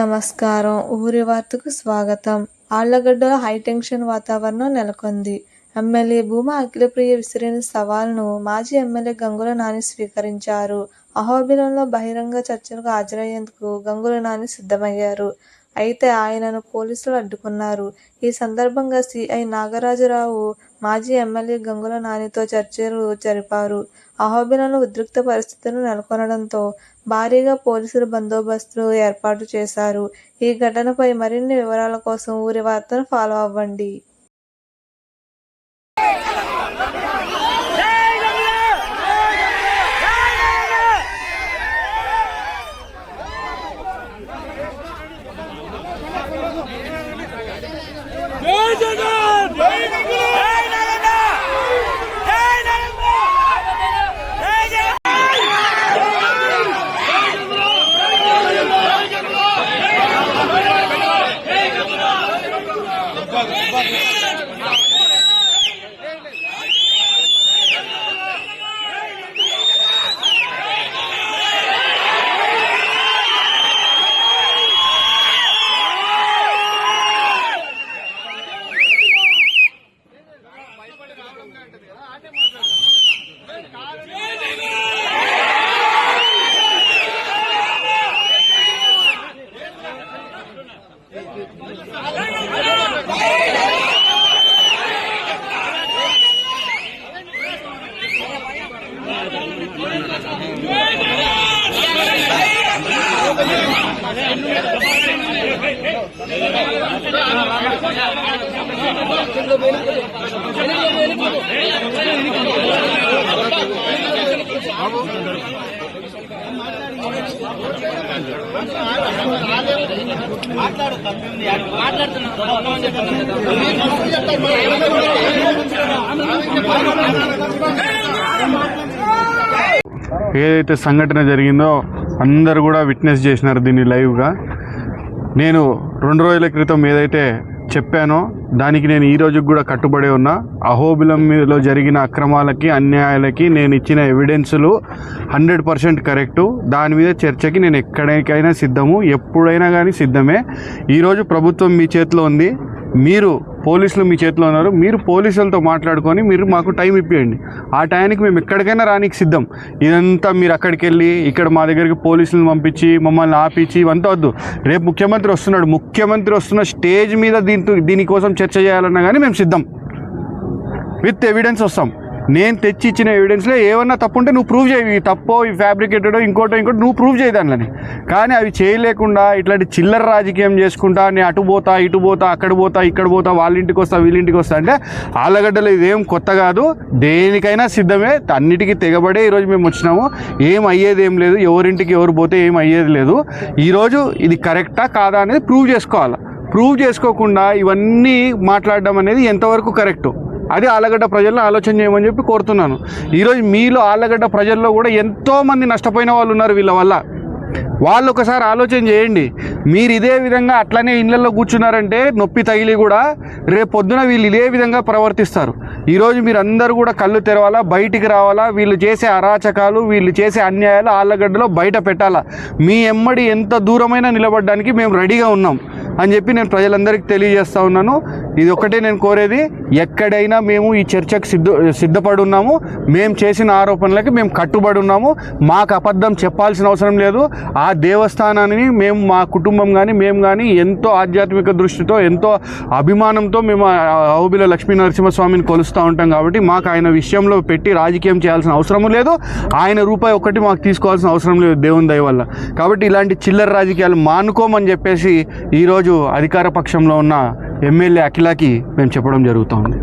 నమస్కారం. ఊరి వార్తకు స్వాగతం. ఆళ్లగడ్డలో హైటెన్షన్ వాతావరణం నెలకొంది. ఎమ్మెల్యే భూమా అఖిలప్రియ విసిరిన సవాల్ను మాజీ ఎమ్మెల్యే గంగుల నాని స్వీకరించారు. అహోబిలంలో బహిరంగ చర్చలకు హాజరయ్యేందుకు గంగుల నాని సిద్ధమయ్యారు. అయితే ఆయనను పోలీసులు అడ్డుకున్నారు. ఈ సందర్భంగా సీఐ నాగరాజరావు మాజీ ఎమ్మెల్యే గంగుల నానితో చర్చలు జరిపారు. అహోబిలంలో ఉద్రిక్త పరిస్థితులు నెలకొనడంతో భారీగా పోలీసుల బందోబస్తు ఏర్పాటు చేశారు. ఈ ఘటనపై మరిన్ని వివరాల కోసం ఊరి వార్తను ఫాలో అవ్వండి. ఏదైతే సంఘటన జరిగిందో అందరూ కూడా విట్నెస్ చేసినారు దీన్ని లైవ్గా. నేను 2 రోజుల క్రితం ఏదైతే చెప్పానో దానికి నేను ఈ రోజుకి కూడా కట్టుబడి ఉన్నా. అహోబిలం మీదలో జరిగిన అక్రమాలకి అన్యాయాలకి నేను ఇచ్చిన ఎవిడెన్సులు 100% కరెక్టు. దాని మీద చర్చకి నేను ఎక్కడికైనా సిద్ధము, ఎప్పుడైనా కానీ సిద్ధమే. ఈరోజు ప్రభుత్వం మీ చేతిలో ఉంది, మీరు పోలీసులు మీ చేతిలో ఉన్నారు. మీరు పోలీసులతో మాట్లాడుకొని మీరు మాకు టైం ఇప్పియండి. ఆ టైంకి మేము ఎక్కడికైనా రానికి సిద్ధం. ఇదంతా మీరు అక్కడికి వెళ్ళి ఇక్కడ మా దగ్గరికి పోలీసులను పంపించి మమ్మల్ని ఆపించి ఇవంతా వద్దు. రేపు ముఖ్యమంత్రి వస్తున్నాడు, ముఖ్యమంత్రి వస్తున్న స్టేజ్ మీద దీనికోసం చర్చ చేయాలన్నా కానీ మేము సిద్ధం. విత్ ఎవిడెన్స్ వస్తాం. నేను తెచ్చి ఇచ్చిన ఎవిడెన్స్లో ఏమన్నా తప్పు ఉంటే నువ్వు ప్రూవ్ చేయి. తప్పో ఈ ఫ్యాబ్రికేటెడో ఇంకోటి నువ్వు ప్రూవ్ చేయి దానిని. కానీ అవి చేయలేకుండా ఇట్లాంటి చిల్లర రాజకీయం చేసుకుంటా నేను అటు పోతా ఇటు పోతా అక్కడ పోతా ఇక్కడ పోతా వాళ్ళింటికి వస్తా వీళ్ళింటికి వస్తా అంటే ఆళ్లగడ్డలో ఇదేం కొత్త కాదు. దేనికైనా సిద్ధమే, అన్నిటికీ తెగబడే ఈరోజు మేము వచ్చినాము. ఏం అయ్యేది ఏం లేదు, ఎవరింటికి ఎవరు పోతే ఏం అయ్యేది లేదు. ఈరోజు ఇది కరెక్టా కాదా అనేది ప్రూవ్ చేసుకోవాలి. ప్రూవ్ చేసుకోకుండా ఇవన్నీ మాట్లాడడం అనేది ఎంతవరకు కరెక్టు అది ఆళ్లగడ్డ ప్రజల్లో ఆలోచన చేయమని చెప్పి కోరుతున్నాను. ఈరోజు మీలో ఆళ్లగడ్డ ప్రజల్లో కూడా ఎంతోమంది నష్టపోయిన వాళ్ళు ఉన్నారు వీళ్ళ వల్ల. వాళ్ళు ఒకసారి ఆలోచన చేయండి. మీరు ఇదే విధంగా అట్లనే ఇళ్లలో కూర్చున్నారంటే నొప్పి తగిలి కూడా రేపు పొద్దున వీళ్ళు ఇదే విధంగా ప్రవర్తిస్తారు. ఈరోజు మీరు అందరూ కూడా కళ్ళు తెరవాలా, బయటికి రావాలా. వీళ్ళు చేసే అరాచకాలు, వీళ్ళు చేసే అన్యాయాలు ఆళ్లగడ్డలో బయట పెట్టాలా. మీ ఎమ్మడి ఎంత దూరమైనా నిలబడడానికి మేము రెడీగా ఉన్నాం అని చెప్పి నేను ప్రజలందరికీ తెలియజేస్తూ ఉన్నాను. ఇది ఒక్కటే నేను కోరేది, ఎక్కడైనా మేము ఈ చర్చకు సిద్ధపడి ఉన్నాము. మేము చేసిన ఆరోపణలకి మేము కట్టుబడి ఉన్నాము. మాకు అబద్ధం చెప్పాల్సిన అవసరం లేదు. ఆ దేవస్థానాన్ని మేము మా కుటుంబం కానీ మేము కానీ ఎంతో ఆధ్యాత్మిక దృష్టితో ఎంతో అభిమానంతో మేము అహోబిల లక్ష్మీ నరసింహస్వామిని కొలుస్తూ ఉంటాం. కాబట్టి మాకు ఆయన విషయంలో పెట్టి రాజకీయం చేయాల్సిన అవసరం లేదు. ఆయన రూపాయి ఒక్కటి మాకు తీసుకోవాల్సిన అవసరం లేదు దేవుని దయ వల్ల. కాబట్టి ఇలాంటి చిల్లర రాజకీయాలు మానుకోమని చెప్పేసి ఈరోజు అధికార పక్షంలో ఉన్న ఎమ్మెల్యే అఖిలకి మేము చెప్పడం జరుగుతుంది.